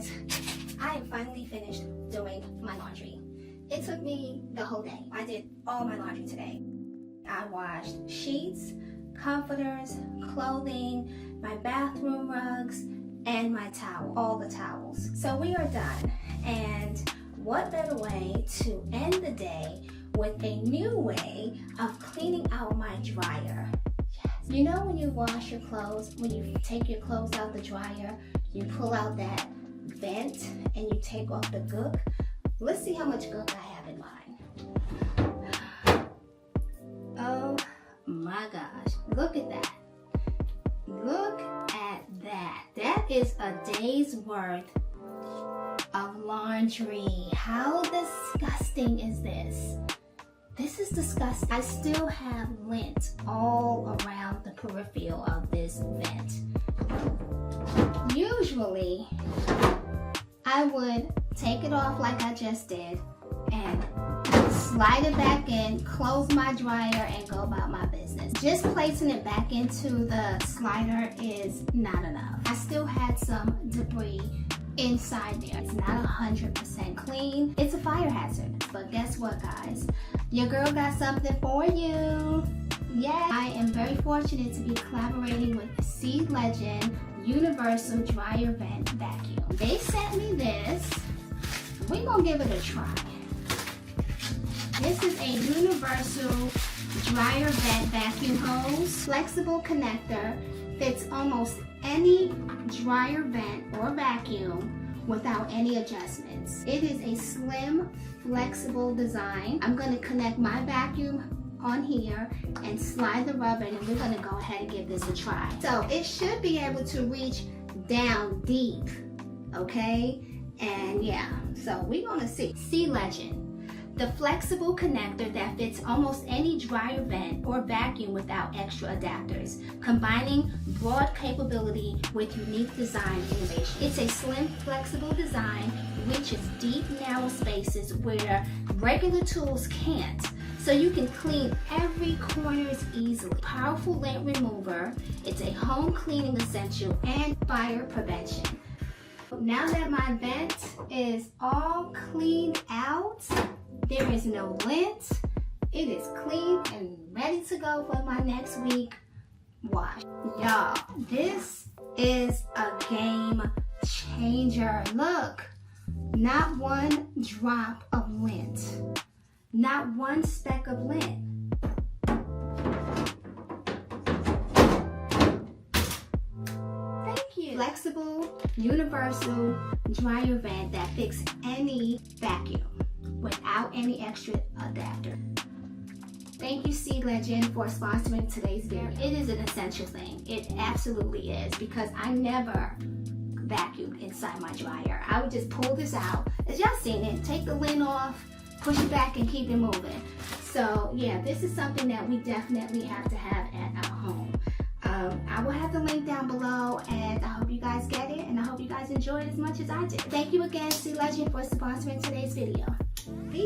guys, I am finally finished doing my laundry. It took me the whole day. I did all my laundry today. I washed sheets, comforters, clothing, my bathroom rugs, and my towel, all the towels. So we are done. And what better way to end the day with a new way of cleaning out my dryer. Yes. You know when you wash your clothes, when you take your clothes out the dryer, you pull out that vent and you take off the gook? Let's see how much gook I have in mine. Oh my gosh, look at that. Look at that. That is a day's worth of laundry. How disgusting is this? This is disgusting. I still have lint all around the peripheral of this vent. Usually, I would take it off like I just did and slide it back in, close my dryer, and go about my business. Just placing it back into the slider is not enough. I still had some debris inside there. It's not 100% clean. It's a fire hazard. But guess what, guys? Your girl got something for you. Yeah, I am very fortunate to be collaborating with Sealegend Universal Dryer Vent Vacuum. They sent me this. We're gonna give it a try. This is a universal dryer vent vacuum hose. Flexible connector, fits almost any dryer vent or vacuum without any adjustments. It is a slim, flexible design. I'm going to connect my vacuum on here and slide the rubber, and we're going to go ahead and give this a try. So it should be able to reach down deep, okay? And yeah, so we're going to see. Sealegend, the flexible connector that fits almost any dryer vent or vacuum without extra adapters, combining broad capability with unique design innovation. It's a slim, flexible design, reaches deep, narrow spaces where regular tools can't. So you can clean every corners easily. Powerful lint remover. It's a home cleaning essential and fire prevention. Now that my vent is all cleaned out, there is no lint. It is clean and ready to go for my next week wash. Y'all, this is a game changer. Look, not one drop of lint. Not one speck of lint. Thank you. Flexible, universal dryer vent that fits any vacuum without any extra adapter. Thank you, Sealegend, for sponsoring today's video. It is an essential thing. It absolutely is, because I never vacuumed inside my dryer. I would just pull this out, as y'all seen it, take the lint off, push it back, and keep it moving. So yeah, this is something that we definitely have to have at our home. I will have the link down below, and I hope you guys get it, and I hope you guys enjoy it as much as I did. Thank you again, Sealegend, for sponsoring today's video. Peace.